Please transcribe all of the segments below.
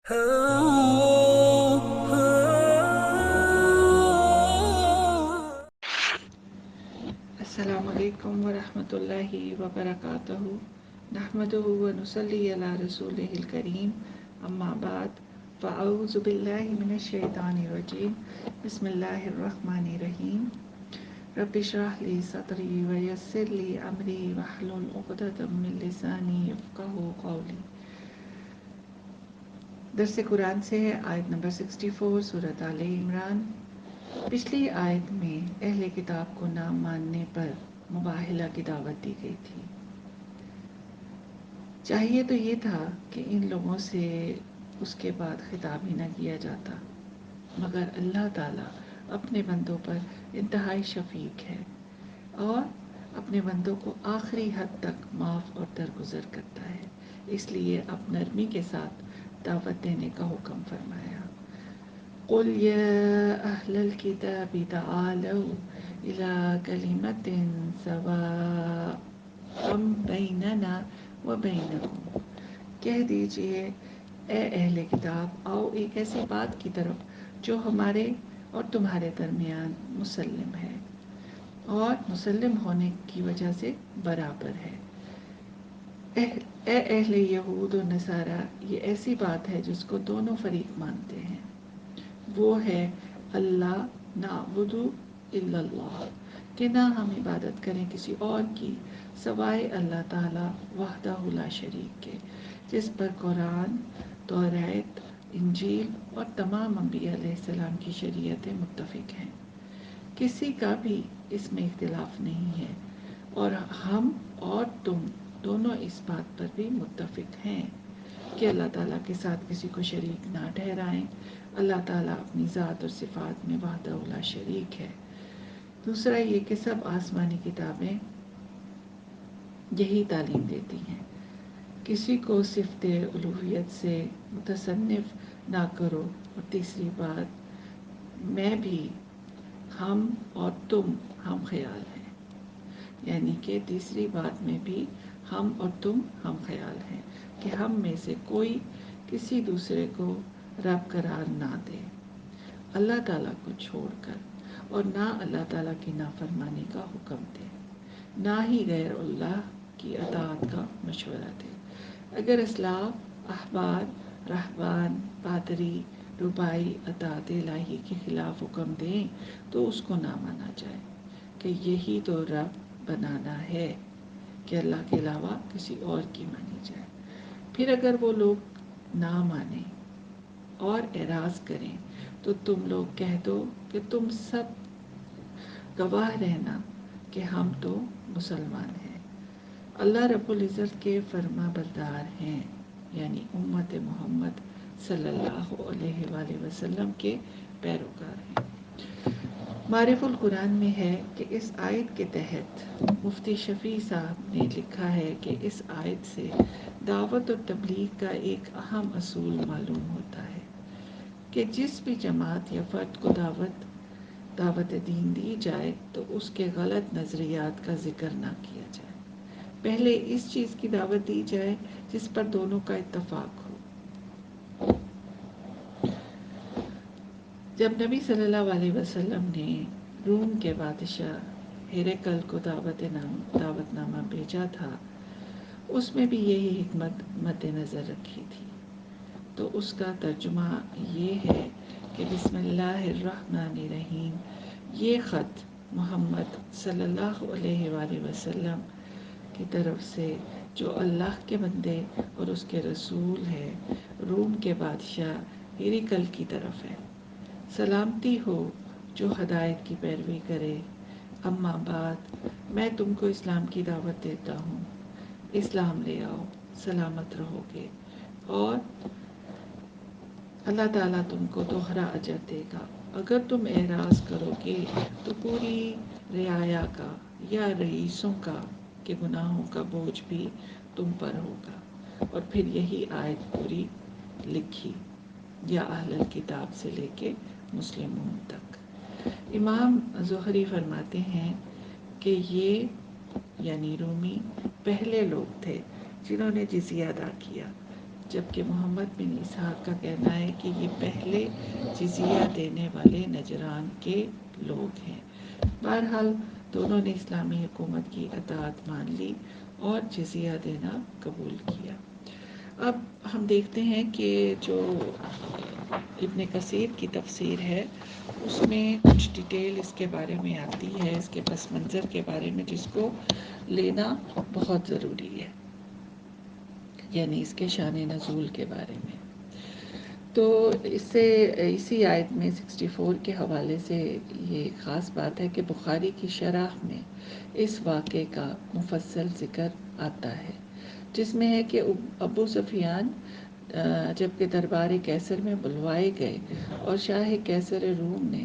السلام علیکم ورحمۃ اللہ وبرکاتہ، نحمدہ ونصلی علی رسولہ الکریم، اما بعد، فاعوذ باللہ من الشیطان الرجیم، بسم اللہ الرحمن الرحیم، رب اشرح لی صدری ویسر لی امری واحلل عقدۃ من لسانی یفقہوا قولی۔ درس قرآن سے ہے آیت نمبر 64 سورۃ آل عمران۔ پچھلی آیت میں اہل کتاب کو نہ ماننے پر مباہلہ کی دعوت دی گئی تھی۔ چاہیے تو یہ تھا کہ ان لوگوں سے اس کے بعد خطاب ہی نہ کیا جاتا، مگر اللہ تعالیٰ اپنے بندوں پر انتہائی شفیق ہے اور اپنے بندوں کو آخری حد تک معاف اور درگزر کرتا ہے، اس لیے اب نرمی کے ساتھ دعوت دینے کا حکم فرمایا۔ قُلْ يَا أَهْلَ الْكِتَابِ تَعَالَوْا إِلَىٰ كَلِمَةٍ سَوَاءٍ بَيْنَنَا وَبَيْنَكُمْ، کہہ دیجئے اے اہل کتاب، آؤ ایک ایسی بات کی طرف جو ہمارے اور تمہارے درمیان مسلم ہے اور مسلم ہونے کی وجہ سے برابر ہے۔ اے اہل یہود و نصارہ، یہ ایسی بات ہے جس کو دونوں فریق مانتے ہیں، وہ ہے اللہ نعبد الا اللہ، کہ نہ ہم عبادت کریں کسی اور کی سوائے اللہ تعالیٰ وحدہ لا شریک کے، جس پر قرآن، تورات، انجیل اور تمام انبیاء علیہ السلام کی شریعتیں متفق ہیں، کسی کا بھی اس میں اختلاف نہیں ہے، اور ہم اور تم دونوں اس بات پر بھی متفق ہیں کہ اللہ تعالیٰ کے ساتھ کسی کو شریک نہ ٹھہرائیں۔ اللہ تعالیٰ اپنی ذات اور صفات میں وحدہ لا شریک ہے۔ دوسرا یہ کہ سب آسمانی کتابیں یہی تعلیم دیتی ہیں، کسی کو صفت الوہیت سے متصنف نہ کرو، اور تیسری بات، میں بھی، ہم اور تم ہم خیال ہیں، یعنی کہ تیسری بات میں بھی ہم اور تم ہم خیال ہیں کہ ہم میں سے کوئی کسی دوسرے کو رب قرار نہ دے اللہ تعالیٰ کو چھوڑ کر، اور نہ اللہ تعالیٰ کی نافرمانی کا حکم دے، نہ ہی غیر اللہ کی اطاعت کا مشورہ دے۔ اگر اسلاف، احبار، رہبان، پادری، ربائی اطاعت الہی کے خلاف حکم دیں تو اس کو نہ مانا جائے کہ یہی تو رب بنانا ہے کہ اللہ کے علاوہ کسی اور کی مانی جائے۔ پھر اگر وہ لوگ نہ مانیں اور اعراض کریں تو تم لوگ کہہ دو کہ تم سب گواہ رہنا کہ ہم تو مسلمان ہیں، اللہ رب العزت کے فرما بردار ہیں، یعنی امت محمد صلی اللہ علیہ وآلہ وسلم کے پیروکار ہیں۔ معرف القرآن میں ہے کہ اس آیت کے تحت مفتی شفیع صاحب نے لکھا ہے کہ اس آیت سے دعوت اور تبلیغ کا ایک اہم اصول معلوم ہوتا ہے کہ جس بھی جماعت یا فرد کو دعوت دین دی جائے تو اس کے غلط نظریات کا ذکر نہ کیا جائے، پہلے اس چیز کی دعوت دی جائے جس پر دونوں کا اتفاق ہو۔ جب نبی صلی اللہ علیہ وسلم نے روم کے بادشاہ ہرقل کو دعوت نامہ بھیجا تھا، اس میں بھی یہی حکمت مد نظر رکھی تھی، تو اس کا ترجمہ یہ ہے کہ بسم اللہ الرحمن الرحیم، یہ خط محمد صلی اللہ علیہ وآلہ وسلم کی طرف سے، جو اللہ کے بندے اور اس کے رسول ہے، روم کے بادشاہ ہرقل کی طرف ہے۔ سلامتی ہو جو ہدایت کی پیروی کرے، اما بعد، میں تم کو اسلام کی دعوت دیتا ہوں، اسلام لے آؤ، سلامت رہو گے، اور اللہ تعالیٰ تم کو دوہرا اجر دے گا۔ اگر تم اعراض کرو گے تو پوری رعایا کا یا رئیسوں کا کہ گناہوں کا بوجھ بھی تم پر ہوگا۔ اور پھر یہی آیت پوری لکھی، یا اہل کتاب سے لے کے مسلمون تک۔ امام زہری فرماتے ہیں کہ یہ یعنی رومی پہلے لوگ تھے جنہوں نے جزیہ ادا کیا، جبکہ محمد بن اسحاق کا کہنا ہے کہ یہ پہلے جزیہ دینے والے نجران کے لوگ ہیں۔ بہرحال دونوں نے اسلامی حکومت کی اطاعت مان لی اور جزیہ دینا قبول کیا۔ اب ہم دیکھتے ہیں کہ جو ابن کثیر کی تفسیر ہے اس میں کچھ ڈیٹیل اس کے بارے میں آتی ہے، اس کے پس منظر کے بارے میں، جس کو لینا بہت ضروری ہے، یعنی اس کے شان نزول کے بارے میں۔ تو اس سے اسی آیت میں 64 کے حوالے سے یہ خاص بات ہے کہ بخاری کی شرح میں اس واقعے کا مفصل ذکر آتا ہے، جس میں ہے کہ ابو سفیان جبکہ دربار کیسر میں بلوائے گئے اور شاہ کیسر روم نے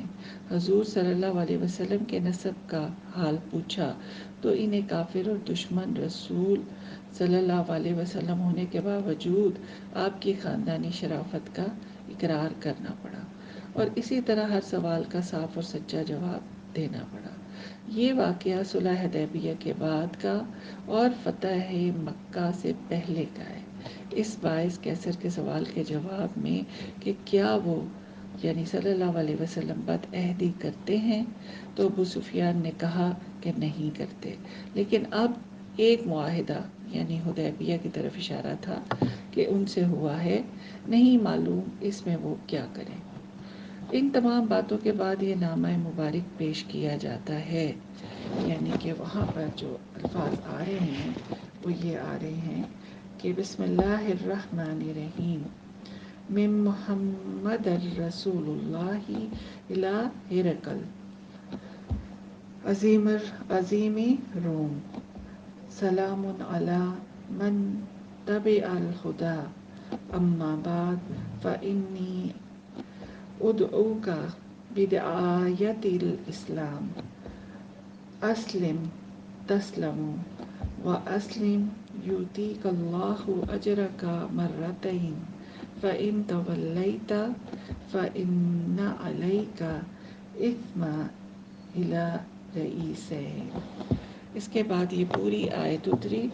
حضور صلی اللہ علیہ وسلم کے نسب کا حال پوچھا تو انہیں کافر اور دشمن رسول صلی اللہ علیہ وسلم ہونے کے باوجود آپ کی خاندانی شرافت کا اقرار کرنا پڑا، اور اسی طرح ہر سوال کا صاف اور سچا جواب دینا پڑا۔ یہ واقعہ صلح حدیبیہ کے بعد کا اور فتح مکہ سے پہلے کا ہے۔ اس باعث کیسر کے سوال کے جواب میں کہ کیا وہ یعنی صلی اللہ علیہ وسلم بد عہدی کرتے ہیں، تو ابو سفیان نے کہا کہ نہیں کرتے، لیکن اب ایک معاہدہ یعنی حدیبیہ کی طرف اشارہ تھا کہ ان سے ہوا ہے، نہیں معلوم اس میں وہ کیا کریں۔ ان تمام باتوں کے بعد یہ نامہ مبارک پیش کیا جاتا ہے، یعنی کہ وہاں پر جو الفاظ آ رہے ہیں وہ یہ آ رہے ہیں کہ بسم اللہ الرحمن الرحیم من محمد الرسول اللہ الی ہرقل عظیم روم، سلام علی من تبع الہدی، اما بعد فانی ادعوک بدعایت الاسلام، اسلم تسلم واسلم یؤتیک اللہ اجرک مرتین، فإن تولیت فإن علیک اثم الرئیسین۔ اس کے بعد یہ پوری آیت اتری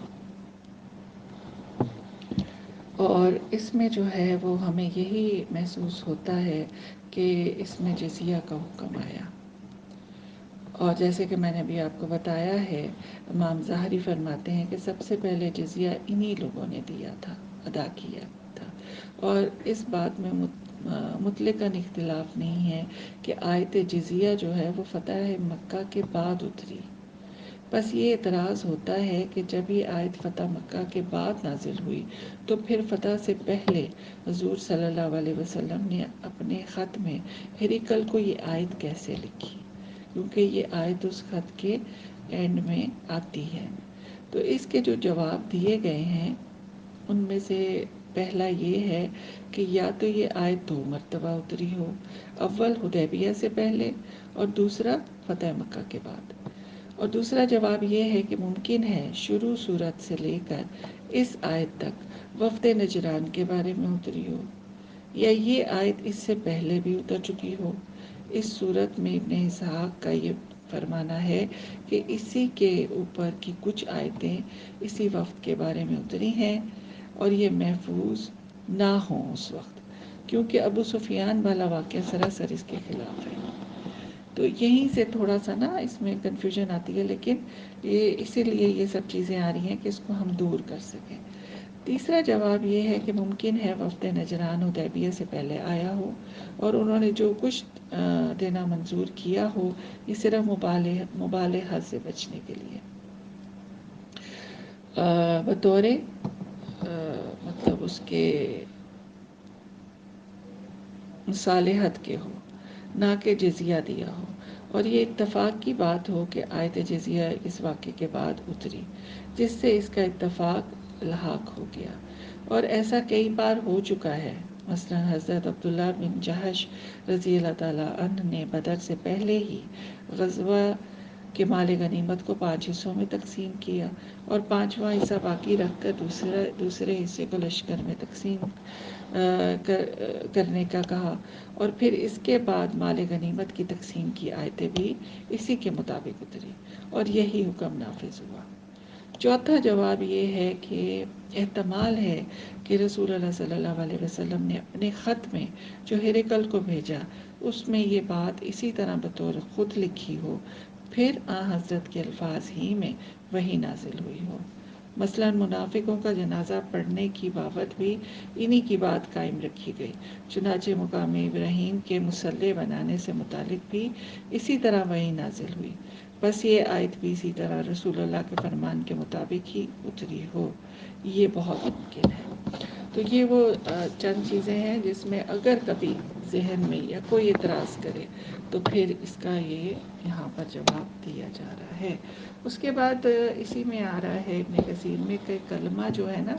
اور اس میں جو ہے وہ ہمیں یہی محسوس ہوتا ہے کہ اس میں جزیہ کا حکم آیا، اور جیسے کہ میں نے ابھی آپ کو بتایا ہے، امام ظاہری فرماتے ہیں کہ سب سے پہلے جزیہ انہی لوگوں نے دیا تھا، ادا کیا تھا، اور اس بات میں مطلقاً اختلاف نہیں ہے کہ آیت جزیہ جو ہے وہ فتح مکہ کے بعد اتری۔ بس یہ اعتراض ہوتا ہے کہ جب یہ آیت فتح مکہ کے بعد نازل ہوئی تو پھر فتح سے پہلے حضور صلی اللہ علیہ وسلم نے اپنے خط میں ہرقل کو یہ آیت کیسے لکھی، کیونکہ یہ آیت اس خط کے اینڈ میں آتی ہے۔ تو اس کے جو جواب دیے گئے ہیں ان میں سے پہلا یہ ہے کہ یا تو یہ آیت 2 مرتبہ اتری ہو، اول حدیبیہ سے پہلے اور دوسرا فتح مکہ کے بعد، اور دوسرا جواب یہ ہے کہ ممکن ہے شروع صورت سے لے کر اس آیت تک وفد نجران کے بارے میں اتری ہو، یا یہ آیت اس سے پہلے بھی اتر چکی ہو۔ اس صورت میں ابن اسحاق کا یہ فرمانا ہے کہ اسی کے اوپر کی کچھ آیتیں اسی وفد کے بارے میں اتری ہیں اور یہ محفوظ نہ ہوں اس وقت، کیونکہ ابو سفیان والا واقعہ سراسر اس کے خلاف ہے۔ تو یہیں سے تھوڑا سا نا اس میں کنفیوژن آتی ہے، لیکن یہ اسی لیے یہ سب چیزیں آ رہی ہیں کہ اس کو ہم دور کر سکیں۔ تیسرا جواب یہ ہے کہ ممکن ہے وفد نجران حدیبیہ سے پہلے آیا ہو اور انہوں نے جو کچھ دینا منظور کیا ہو یہ صرف مبالغہ سے بچنے کے لیے بطور مطلب اس کے مصالحت کے ہو، نہ کہ جزیہ دیا ہو، اور یہ اتفاق کی بات ہو کہ آیت جزیہ اس واقعے کے بعد اتری، جس سے اس کا اتفاق الحاق ہو گیا، اور ایسا کئی بار ہو چکا ہے۔ مثلا حضرت عبداللہ بن جہش رضی اللہ تعالیٰ عنہ نے بدر سے پہلے ہی غزوہ کے مال غنیمت کو 5 حصوں میں تقسیم کیا اور 5واں حصہ باقی رکھ کر دوسرے حصے کو لشکر میں تقسیم کرنے کا کہا، اور پھر اس کے بعد مال غنیمت کی تقسیم کی آیتیں بھی اسی کے مطابق اتری اور یہی حکم نافذ ہوا۔ چوتھا جواب یہ ہے کہ احتمال ہے کہ رسول اللہ صلی اللہ علیہ وسلم نے اپنے خط میں جو ہرقل کو بھیجا اس میں یہ بات اسی طرح بطور خود لکھی ہو، پھر حضرت کے الفاظ ہی میں وہی نازل ہوئی ہو۔ مثلاً منافقوں کا جنازہ پڑھنے کی بابت بھی انہی کی بات قائم رکھی گئی، چنانچہ مقام ابراہیم کے مصلی بنانے سے متعلق بھی اسی طرح وہی نازل ہوئی، بس یہ آیت بھی اسی طرح رسول اللہ کے فرمان کے مطابق ہی اتری ہو، یہ بہت ممکن ہے۔ تو یہ وہ چند چیزیں ہیں جس میں اگر کبھی ذہن میں یا کوئی اعتراض کرے تو پھر اس کا یہ یہاں پر جواب دیا جا رہا ہے۔ اس کے بعد اسی میں آ رہا ہے ابن کثیر میں کہ کلمہ جو ہے نا،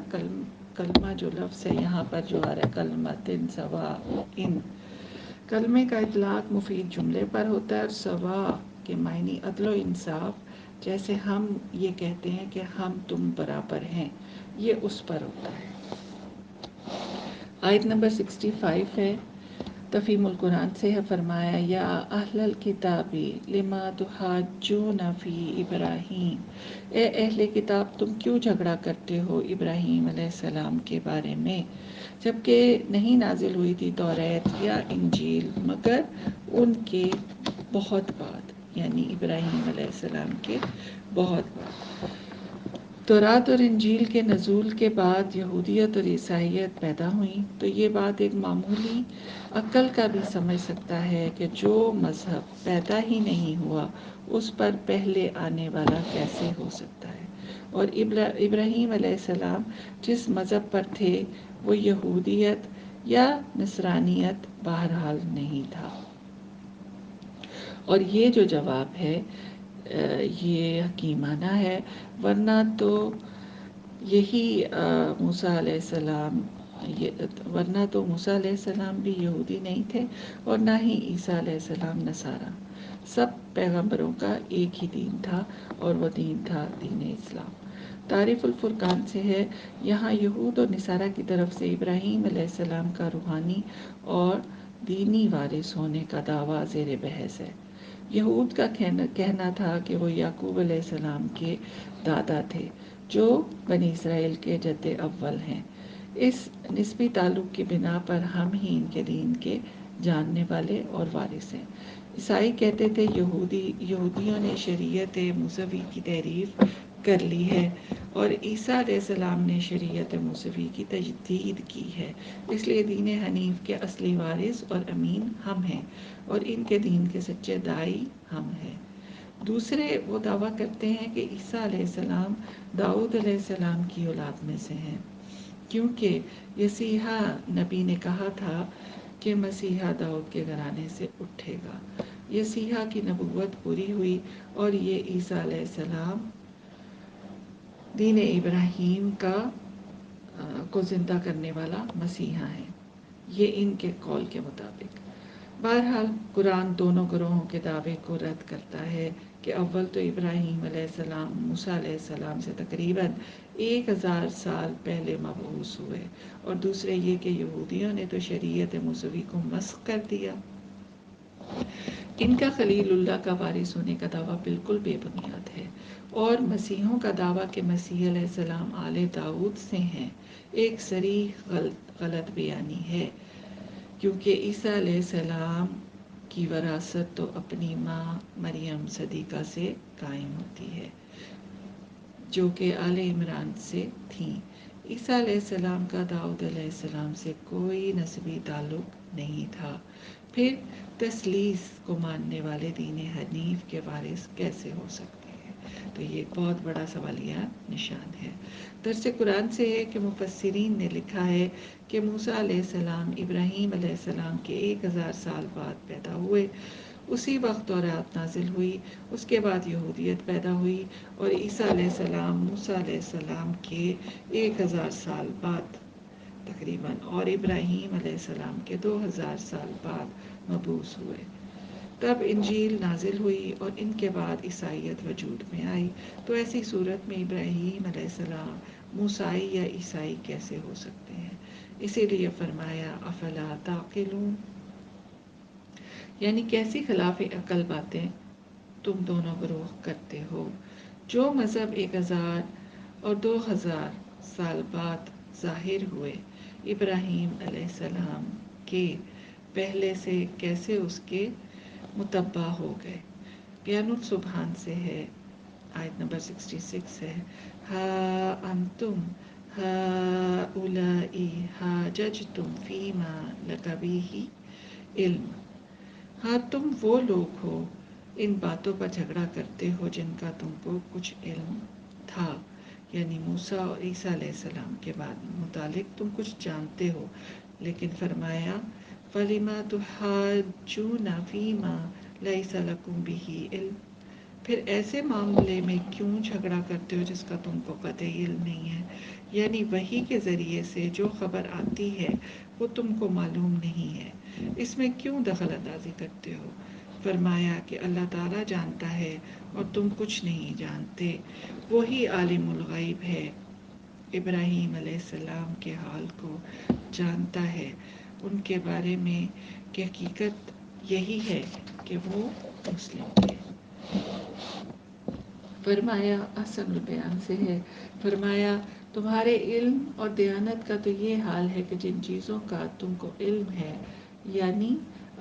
کلمہ جو لفظ ہے یہاں پر جو آ رہا ہے کلمتن سوا ان، کلمے کا اطلاق مفید جملے پر ہوتا ہے، اور سوا کے معنی عدل و انصاف، جیسے ہم یہ کہتے ہیں کہ ہم تم برابر ہیں، یہ اس پر ہوتا ہے۔ آیت نمبر 65 ہے، تفہیم القرآن سے ہے، فرمایا یا اہل الکتاب لما تحاجون فی ابراہیم، اے اہل کتاب تم کیوں جھگڑا کرتے ہو ابراہیم علیہ السلام کے بارے میں، جبکہ نہیں نازل ہوئی تھی توریت یا انجیل مگر ان کے بہت بعد، یعنی ابراہیم علیہ السلام کے بہت بعد۔ تورات اور انجیل کے نزول کے بعد یہودیت اور عیسائیت پیدا ہوئیں، تو یہ بات ایک معمولی عقل کا بھی سمجھ سکتا ہے کہ جو مذہب پیدا ہی نہیں ہوا اس پر پہلے آنے والا کیسے ہو سکتا ہے، اور ابراہیم علیہ السلام جس مذہب پر تھے وہ یہودیت یا نصرانیت بہرحال نہیں تھا۔ اور یہ جو جواب ہے یہ حکیمانہ ہے، ورنہ تو یہی موسیٰ علیہ السلام ورنہ تو موسیٰ علیہ السلام بھی یہودی نہیں تھے اور نہ ہی عیسیٰ علیہ السلام نصارہ، سب پیغمبروں کا ایک ہی دین تھا اور وہ دین تھا دین اسلام۔ تعریف الفرقان سے ہے، یہاں یہود اور نصارہ کی طرف سے ابراہیم علیہ السلام کا روحانی اور دینی وارث ہونے کا دعویٰ زیر بحث ہے۔ یہود کا کہنا تھا کہ وہ یعقوب علیہ السلام کے دادا تھے جو بنی اسرائیل کے جد اول ہیں، اس نسبی تعلق کی بنا پر ہم ہی ان کے دین کے جاننے والے اور وارث ہیں۔ عیسائی کہتے تھے یہودیوں نے شریعت موسوی کی تحریف کر لی ہے اور عیسیٰ علیہ السلام نے شریعت موسوی کی تجدید کی ہے، اس لیے دین حنیف کے اصلی وارث اور امین ہم ہیں اور ان کے دین کے سچے داعی ہم ہیں۔ دوسرے وہ دعویٰ کرتے ہیں کہ عیسیٰ علیہ السلام داؤد علیہ السلام کی اولاد میں سے ہیں، کیونکہ یسیحا نبی نے کہا تھا کہ مسیحا داؤد کے گھرانے سے اٹھے گا۔ یسیحا کی نبوت پوری ہوئی اور یہ عیسیٰ علیہ السلام دین ابراہیم کو زندہ کرنے والا مسیحا ہے، یہ ان کے قول کے مطابق۔ بہرحال قرآن دونوں گروہوں کے دعوے کو رد کرتا ہے کہ اول تو ابراہیم علیہ السلام موسیٰ علیہ السلام سے تقریباً 1000 سال پہلے مبعوث ہوئے، اور دوسرے یہ کہ یہودیوں نے تو شریعت موسوی کو مسخ کر دیا۔ ان کا خلیل اللہ کا وارث ہونے کا دعویٰ بالکل بے بنیاد ہے، اور مسیحوں کا دعویٰ کہ مسیح علیہ السلام آل داؤد سے ہیں ایک صریح غلط بیانی ہے، کیونکہ عیسیٰ علیہ السلام کی وراثت تو اپنی ماں مریم صدیقہ سے قائم ہوتی ہے جو کہ آل عمران سے تھیں۔ عیسیٰ علیہ السلام کا داؤد علیہ السلام سے کوئی نسبی تعلق نہیں تھا، پھر تثلیث کو ماننے والے دین حنیف کے وارث کیسے ہو سکتے ہیں؟ تو یہ ایک بہت بڑا سوالیہ نشان ہے۔ درس قرآن سے ہے کہ مفسرین نے لکھا ہے کہ موسیٰ علیہ السلام ابراہیم علیہ السلام کے 1000 سال بعد پیدا ہوئے، اسی وقت تورات نازل ہوئی، اس کے بعد یہودیت پیدا ہوئی، اور عیسیٰ علیہ السلام موسیٰ علیہ السلام کے 1000 سال بعد تقریباً اور ابراہیم علیہ السلام کے 2000 سال بعد مبعوث ہوئے۔ تب انجیل نازل ہوئی اور ان کے بعد عیسائیت وجود میں آئی، تو ایسی صورت میں ابراہیم علیہ السلام موسیٰ یا عیسائی کیسے ہو سکتے ہیں؟ اسی لیے فرمایا افلا تعقلون، یعنی کیسی خلاف عقل باتیں تم دونوں گروہ کرتے ہو۔ جو مذہب 1000 اور 2000 سال بعد ظاہر ہوئے ابراہیم علیہ السلام کے پہلے سے کیسے اس کے متبع ہو گئے۔ پیانو سبحان سے ہے، آیت نمبر 66 ہے، ہا انتم ہا اولائی حاججتم فیما لک بہ علم، ہاں تم وہ لوگ ہو ان باتوں پر جھگڑا کرتے ہو جن کا تم کو کچھ علم تھا، یعنی موسیٰ اور عیسیٰ علیہ السلام کے بعد متعلق تم کچھ جانتے ہو، لیکن فرمایا فَلِمَ تُحَاجُّونَ فِيمَا لَيْسَ لَكُمْ بِهِ علم، پھر ایسے معاملے میں کیوں جھگڑا کرتے ہو جس کا تم کو قطعی علم نہیں ہے، یعنی وحی کے ذریعے سے جو خبر آتی ہے وہ تم کو معلوم نہیں ہے، اس میں کیوں دخل اندازی کرتے ہو؟ فرمایا کہ اللہ تعالیٰ جانتا ہے اور تم کچھ نہیں جانتے، وہی عالم الغیب ہے، ابراہیم علیہ السلام کے حال کو جانتا ہے، ان کے بارے میں کہ حقیقت یہی ہے کہ وہ مسلم تھے۔ فرمایا احسن البیان سے ہے، فرمایا تمہارے علم اور دیانت کا تو یہ حال ہے کہ جن چیزوں کا تم کو علم ہے، یعنی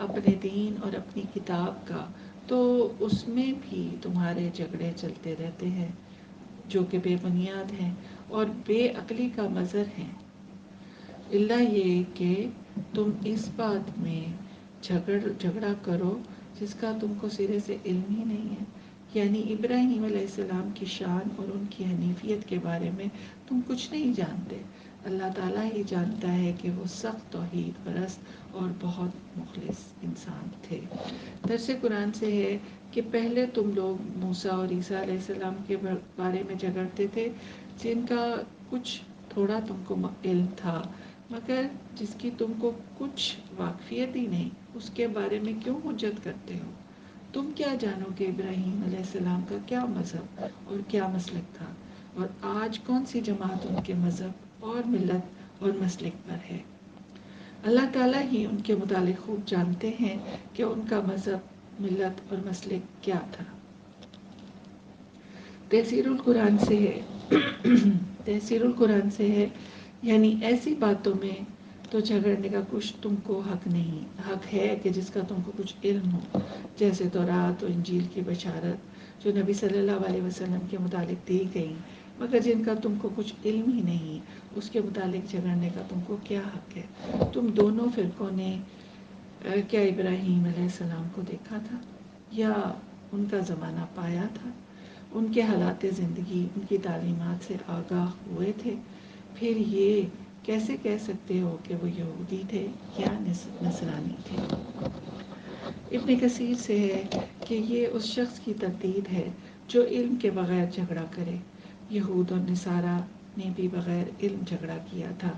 اپنے دین اور اپنی کتاب کا، تو اس میں بھی تمہارے جھگڑے چلتے رہتے ہیں جو کہ بے بنیاد ہیں اور بے عقلی کا مظہر ہیں، الا یہ کہ تم اس بات میں جھگڑا کرو جس کا تم کو سرے سے علم ہی نہیں ہے، یعنی ابراہیم علیہ السلام کی شان اور ان کی حنیفیت کے بارے میں تم کچھ نہیں جانتے، اللہ تعالیٰ ہی جانتا ہے کہ وہ سخت توحید پرست اور بہت مخلص انسان تھے۔ درس قرآن سے ہے کہ پہلے تم لوگ موسیٰ اور عیسیٰ علیہ السلام کے بارے میں جھگڑتے تھے جن کا کچھ تھوڑا تم کو علم تھا، مگر جس کی تم کو کچھ واقفیت ہی نہیں، اس کے بارے میں کیوں حجت کرتے ہو؟ تم کیا جانو کہ ابراہیم علیہ السلام کا کیا مذہب اور کیا مسلک تھا، اور آج کون سی جماعت ان کے مذہب اور ملت اور مسلک پر ہے؟ اللہ تعالیٰ ہی ان کے متعلق خوب جانتے ہیں کہ ان کا مذہب، ملت اور مسلک کیا تھا۔ تفسیر القرآن سے ہے تفسیر القرآن سے ہے، یعنی ایسی باتوں میں تو جھگڑنے کا کچھ تم کو حق نہیں، حق ہے کہ جس کا تم کو کچھ علم ہو، جیسے تورات و انجیل کی بشارت جو نبی صلی اللہ علیہ وسلم کے متعلق دی گئی، مگر جن کا تم کو کچھ علم ہی نہیں، اس کے متعلق جھگڑنے کا تم کو کیا حق ہے؟ تم دونوں فرقوں نے کیا ابراہیم علیہ السلام کو دیکھا تھا یا ان کا زمانہ پایا تھا؟ ان کے حالات زندگی، ان کی تعلیمات سے آگاہ ہوئے تھے؟ پھر یہ کیسے کہہ سکتے ہو کہ وہ یہودی تھے یا نصرانی تھے؟ ابن کثیر سے ہے کہ یہ اس شخص کی تردید ہے جو علم کے بغیر جھگڑا کرے، یہود اور نصارہ نے بھی بغیر علم جھگڑا کیا تھا،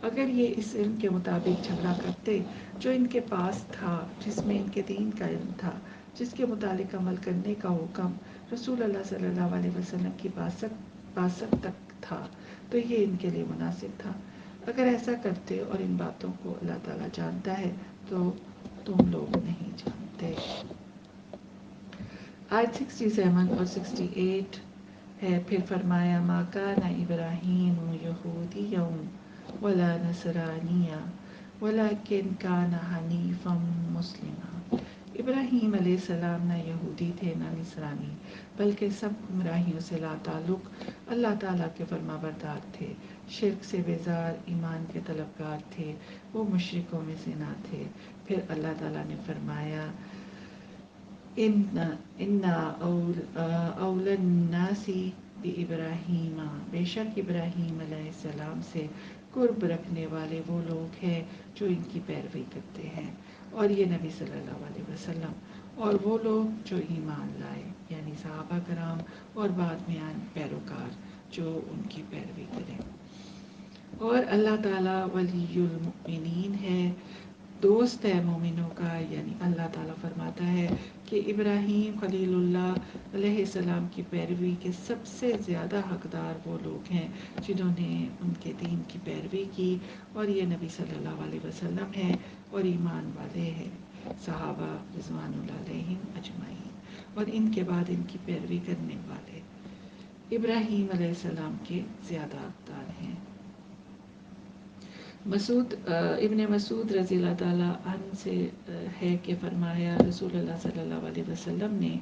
اگر یہ اس علم کے مطابق جھگڑا کرتے جو ان کے پاس تھا، جس میں ان کے دین کا علم تھا، جس کے متعلق عمل کرنے کا حکم رسول اللہ صلی اللہ علیہ وسلم کی بعثت تک تھا، تو یہ ان کے لیے مناسب تھا۔ اگر ایسا کرتے اور ان باتوں کو اللہ تعالیٰ جانتا ہے تو تم لوگ نہیں جانتے۔ آیت 67 اور 68 ہے، پھر فرمایا ما کان ابراہیم یہودیا ولا نصرانیا ولکن کان حنیفا مسلما، ابراہیم علیہ السلام نہ یہودی تھے نہ نصرانی، بلکہ سب گمراہیوں سے لا تعلق اللہ تعالیٰ کے فرما بردار تھے، شرک سے بیزار، ایمان کے طلبگار تھے، وہ مشرکوں میں سے نہ تھے۔ پھر اللہ تعالیٰ نے فرمایا اِنَّ أَوْلَى النَّاسِ بِإِبْرَاہِیمَ، بے شک ابراہیم علیہ السلام سے قرب رکھنے والے وہ لوگ ہیں جو ان کی پیروی کرتے ہیں، اور یہ نبی صلی اللہ علیہ وسلم اور وہ لوگ جو ایمان لائے، یعنی صحابہ کرام اور بعد میں آن پیروکار جو ان کی پیروی کریں۔ اور اللہ تعالیٰ ولی المؤمنین ہے، دوست ہے مومنوں کا، یعنی اللہ تعالیٰ فرماتا ہے کہ ابراہیم خلیل اللہ علیہ السلام کی پیروی کے سب سے زیادہ حقدار وہ لوگ ہیں جنہوں نے ان کے دین کی پیروی کی، اور یہ نبی صلی اللہ علیہ وسلم ہے اور ایمان والے ہیں، صحابہ رضوان اللہ علیہم اجمعین، اور ان کے بعد ان کی پیروی کرنے والے۔ ابراہیم علیہ السلام کے زیادہ حقدار ہیں۔ ابن مسعود رضی اللہ تعالیٰ عنہ سے ہے کہ فرمایا رسول اللہ صلی اللہ علیہ وسلم نے،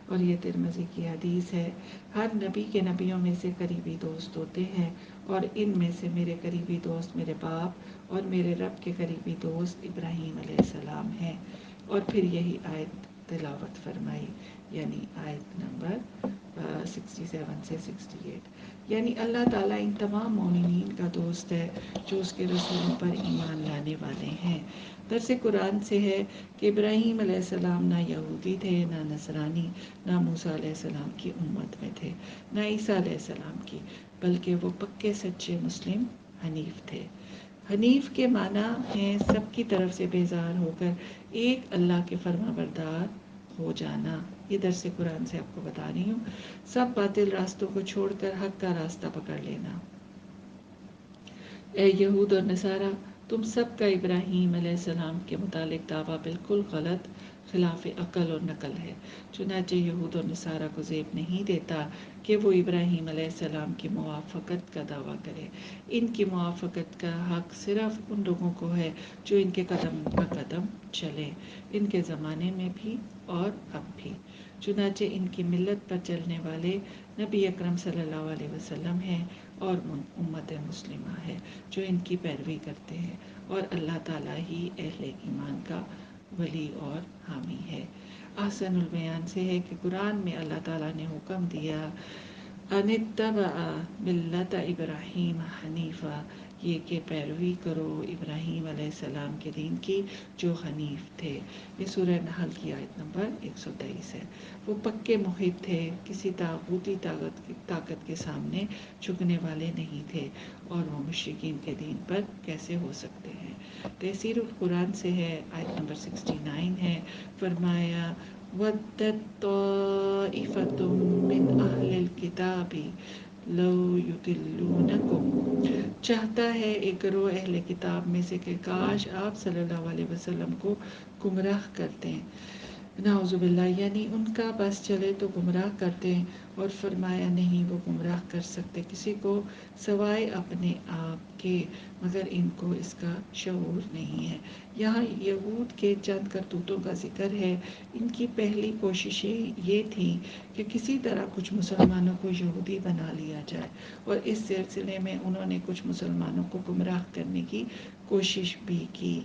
اور یہ ترمذی کی حدیث ہے، ہر نبی کے نبیوں میں سے قریبی دوست ہوتے ہیں، اور ان میں سے میرے قریبی دوست میرے باپ اور میرے رب کے قریبی دوست ابراہیم علیہ السلام ہیں۔ اور پھر یہی آیت تلاوت فرمائی، یعنی آیت نمبر 67 سے 68، یعنی اللہ تعالیٰ ان تمام مومنین کا دوست ہے جو اس کے رسولوں پر ایمان لانے والے ہیں۔ درس قرآن سے ہے کہ ابراہیم علیہ السلام نہ یہودی تھے، نہ نصرانی، نہ موسیٰ علیہ السلام کی امت میں تھے، نہ عیسیٰ علیہ السلام کی، بلکہ وہ پکے سچے مسلم حنیف تھے۔ حنیف کے معنی ہیں سب کی طرف سے بیزار ہو کر ایک اللہ کے فرما بردار ہو جانا۔ یہ درس قرآن سے آپ کو بتا رہی ہوں، سب باطل راستوں کو چھوڑ کر حق کا راستہ پکڑ لینا۔ اے یہود اور نصارہ، تم سب کا ابراہیم علیہ السلام کے متعلق دعویٰ بالکل غلط، خلاف عقل اور نقل ہے۔ چنانچہ یہود اور نصارہ کو زیب نہیں دیتا کہ وہ ابراہیم علیہ السلام کی موافقت کا دعویٰ کرے۔ ان کی موافقت کا حق صرف ان لوگوں کو ہے جو ان کے قدم بہ قدم چلیں، ان کے زمانے میں بھی اور اب بھی۔ چنانچہ ان کی ملت پر چلنے والے نبی اکرم صلی اللہ علیہ وسلم ہیں اور امت مسلمہ ہے جو ان کی پیروی کرتے ہیں، اور اللہ تعالیٰ ہی اہل ایمان کا ولی اور حامی ہے۔ احسن البیان سے ہے کہ قرآن میں اللہ تعالیٰ نے حکم دیا ان اتبع ملت ابراہیم حنیفا، یہ کہ پیروی کرو ابراہیم علیہ السلام کے دین کی جو حنیف تھے۔ یہ سورہ نحل کی آیت نمبر 123 ہے۔ وہ پکے محب تھے، کسی طاغوتی طاقت کے سامنے جھکنے والے نہیں تھے، اور وہ مشرکین کے دین پر کیسے ہو سکتے ہیں۔ تفسیر القرآن سے ہے، آیت نمبر 69 ہے، فرمایا وَدَّتْ طَائِفَةٌ مِّنْ أَهْلِ الْكِتَابِ لَوْ يُضِلُّونَكُمْ، چاہتا ہے ایک گروہ اہل کتاب میں سے کہ کاش آپ صلی اللہ علیہ وسلم کو گمراہ کرتے ہیں، نعوذ باللہ، یعنی ان کا بس چلے تو گمراہ کرتے ہیں، اور فرمایا نہیں وہ گمراہ کر سکتے کسی کو سوائے اپنے آپ کے، مگر ان کو اس کا شعور نہیں ہے۔ یہاں یہود کے چند کرتوتوں کا ذکر ہے۔ ان کی پہلی کوششیں یہ تھیں کہ کسی طرح کچھ مسلمانوں کو یہودی بنا لیا جائے، اور اس سلسلے میں انہوں نے کچھ مسلمانوں کو گمراہ کرنے کی کوشش بھی کی۔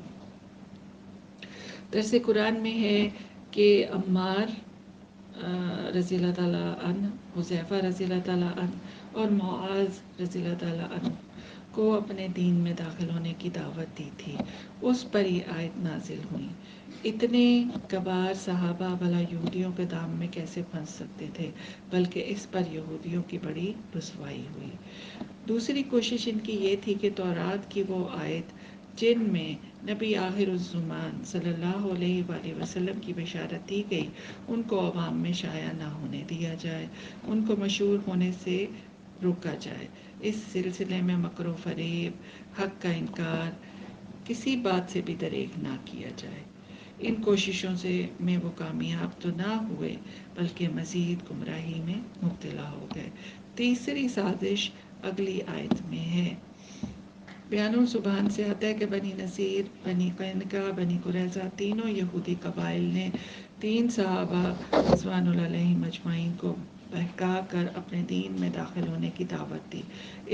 درس قرآن میں ہے کہ عمار رضی اللہ تعالیٰ عنہ، حذیفہ رضی اللہ تعالیٰ عنہ اور معاذ رضی اللہ تعالیٰ عنہ کو اپنے دین میں داخل ہونے کی دعوت دی تھی، اس پر یہ آیت نازل ہوئی۔ اتنے کبار صحابہ بھلا یہودیوں کے دام میں کیسے پھنس سکتے تھے، بلکہ اس پر یہودیوں کی بڑی رسوائی ہوئی۔ دوسری کوشش ان کی یہ تھی کہ تورات کی وہ آیت جن میں نبی آخر الزمان صلی اللہ علیہ وآلہ وسلم کی بشارت دی گئی، ان کو عوام میں شائع نہ ہونے دیا جائے، ان کو مشہور ہونے سے روکا جائے، اس سلسلے میں مکر و فریب، حق کا انکار، کسی بات سے بھی دریغ نہ کیا جائے۔ ان کوششوں سے میں وہ کامیاب تو نہ ہوئے، بلکہ مزید گمراہی میں مبتلا ہو گئے۔ تیسری سازش اگلی آیت میں ہے۔ بیان السبحان سے آتا ہے کہ بنی نذیر، بنی قینقاع، بنی قریظہ تینوں یہودی قبائل نے 3 صحابہ رضوان اللہ علیہم اجمعین کو بہکا کر اپنے دین میں داخل ہونے کی دعوت دی۔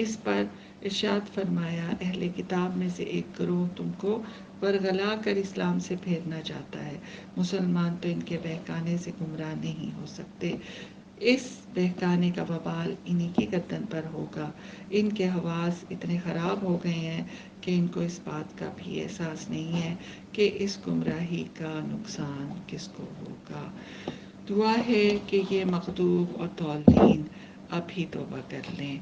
اس پر ارشاد فرمایا اہل کتاب میں سے ایک گروہ تم کو ورغلا کر اسلام سے پھیرنا چاہتا ہے، مسلمان تو ان کے بہکانے سے گمراہ نہیں ہو سکتے، اس بہکانے کا وبال انہی کی گردن پر ہوگا۔ ان کے حواس اتنے خراب ہو گئے ہیں کہ ان کو اس بات کا بھی احساس نہیں ہے کہ اس گمراہی کا نقصان کس کو ہوگا۔ دعا ہے کہ یہ مغضوب اور ضالین اب ہی توبہ کر لیں۔